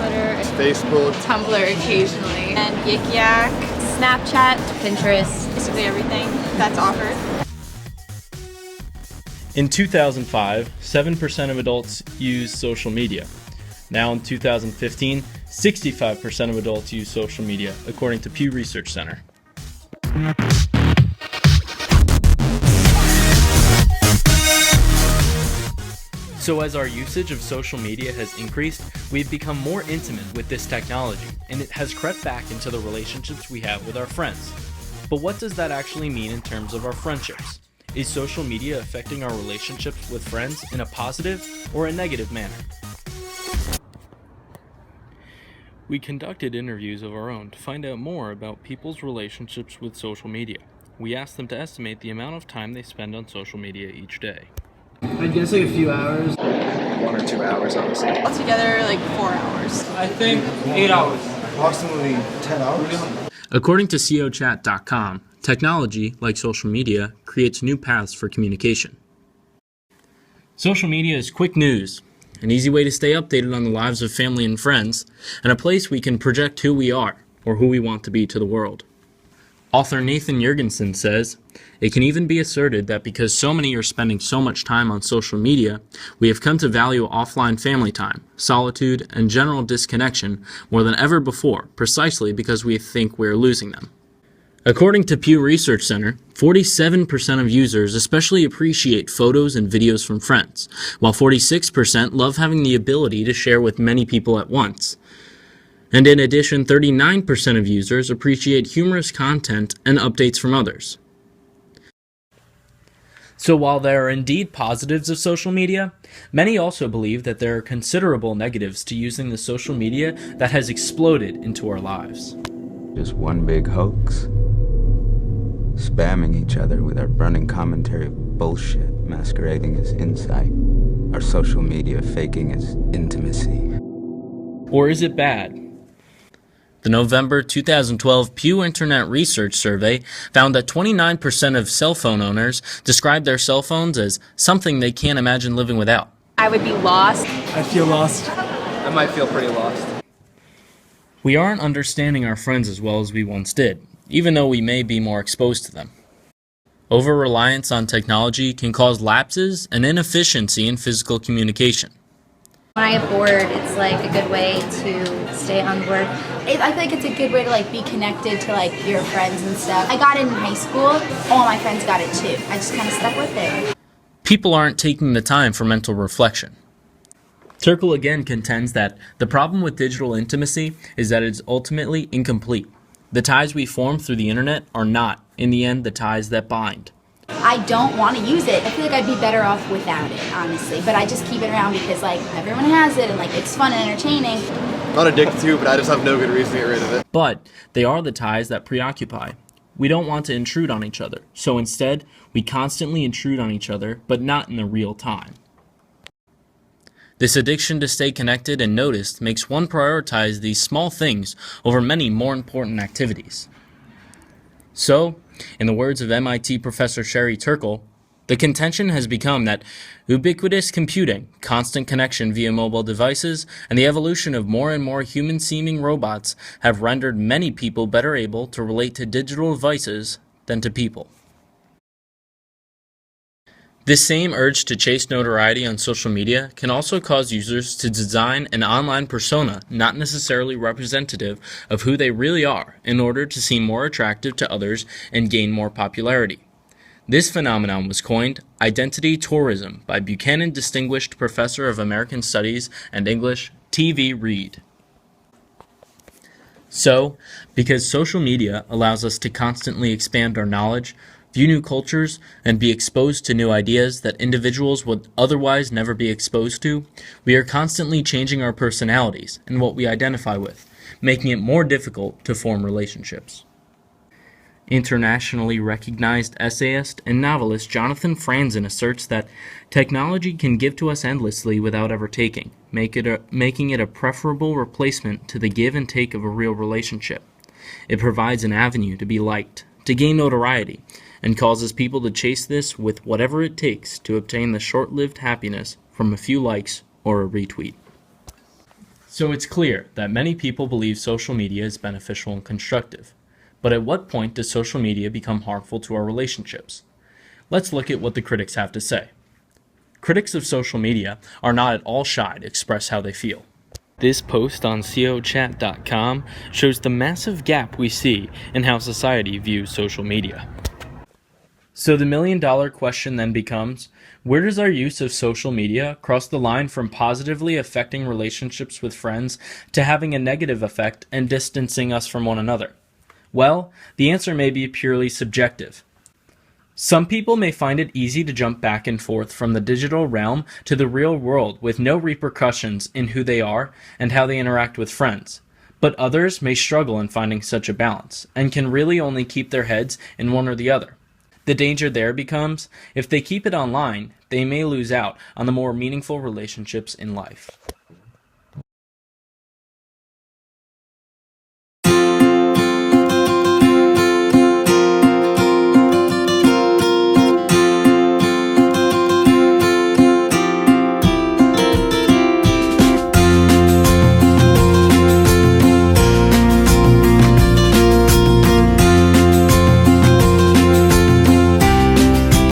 Twitter, Facebook, Tumblr occasionally, and Yik Yak, Snapchat, Pinterest, basically everything that's offered. In 2005, 7% of adults used social media. Now in 2015, 65% of adults use social media, according to Pew Research Center. So as our usage of social media has increased, we've become more intimate with this technology, and it has crept back into the relationships we have with our friends. But what does that actually mean in terms of our friendships? Is social media affecting our relationships with friends in a positive or a negative manner? We conducted interviews of our own to find out more about people's relationships with social media. We asked them to estimate the amount of time they spend on social media each day. I'd guess like a few hours. 1 or 2 hours, honestly. Altogether, like 4 hours. I think 8 hours. Approximately 10 hours. According to COChat.com, technology, like social media, creates new paths for communication. Social media is quick news, an easy way to stay updated on the lives of family and friends, and a place we can project who we are or who we want to be to the world. Author Nathan Jurgensen says, "It can even be asserted that because so many are spending so much time on social media, we have come to value offline family time, solitude, and general disconnection more than ever before, precisely because we think we're losing them." According to Pew Research Center, 47% of users especially appreciate photos and videos from friends, while 46% love having the ability to share with many people at once. And in addition, 39% of users appreciate humorous content and updates from others. So while there are indeed positives of social media, many also believe that there are considerable negatives to using the social media that has exploded into our lives. Just one big hoax. Spamming each other with our running commentary of bullshit masquerading as insight. Our social media faking as intimacy. Or is it bad? The November 2012 Pew Internet Research Survey found that 29% of cell phone owners describe their cell phones as something they can't imagine living without. I would be lost. I feel lost. I might feel pretty lost. We aren't understanding our friends as well as we once did, even though we may be more exposed to them. Over-reliance on technology can cause lapses and inefficiency in physical communication. When I get bored, it's like a good way to stay on board. I feel like it's a good way to like be connected to like your friends and stuff. I got it in high school. All my friends got it too. I just kind of stuck with it. People aren't taking the time for mental reflection. Turkle again contends that the problem with digital intimacy is that it's ultimately incomplete. The ties we form through the internet are not, in the end, the ties that bind. I don't want to use it. I feel like I'd be better off without it, honestly. But I just keep it around because like everyone has it and like it's fun and entertaining. Not addicted to, but I just have no good reason to get rid of it. But they are the ties that preoccupy. We don't want to intrude on each other, so instead, we constantly intrude on each other, but not in the real time. This addiction to stay connected and noticed makes one prioritize these small things over many more important activities. So, in the words of MIT professor Sherry Turkle, the contention has become that ubiquitous computing, constant connection via mobile devices, and the evolution of more and more human-seeming robots have rendered many people better able to relate to digital devices than to people. This same urge to chase notoriety on social media can also cause users to design an online persona not necessarily representative of who they really are in order to seem more attractive to others and gain more popularity. This phenomenon was coined identity tourism by Buchanan Distinguished Professor of American Studies and English, T.V. Reed. So, because social media allows us to constantly expand our knowledge, view new cultures, and be exposed to new ideas that individuals would otherwise never be exposed to, we are constantly changing our personalities and what we identify with, making it more difficult to form relationships. Internationally recognized essayist and novelist Jonathan Franzen asserts that technology can give to us endlessly without ever taking, making it a preferable replacement to the give and take of a real relationship. It provides an avenue to be liked, to gain notoriety, and causes people to chase this with whatever it takes to obtain the short-lived happiness from a few likes or a retweet. So it's clear that many people believe social media is beneficial and constructive. But at what point does social media become harmful to our relationships? Let's look at what the critics have to say. Critics of social media are not at all shy to express how they feel. This post on COChat.com shows the massive gap we see in how society views social media. So the million-dollar question then becomes, where does our use of social media cross the line from positively affecting relationships with friends to having a negative effect and distancing us from one another? Well, the answer may be purely subjective. Some people may find it easy to jump back and forth from the digital realm to the real world with no repercussions in who they are and how they interact with friends. But others may struggle in finding such a balance and can really only keep their heads in one or the other. The danger there becomes, if they keep it online, they may lose out on the more meaningful relationships in life.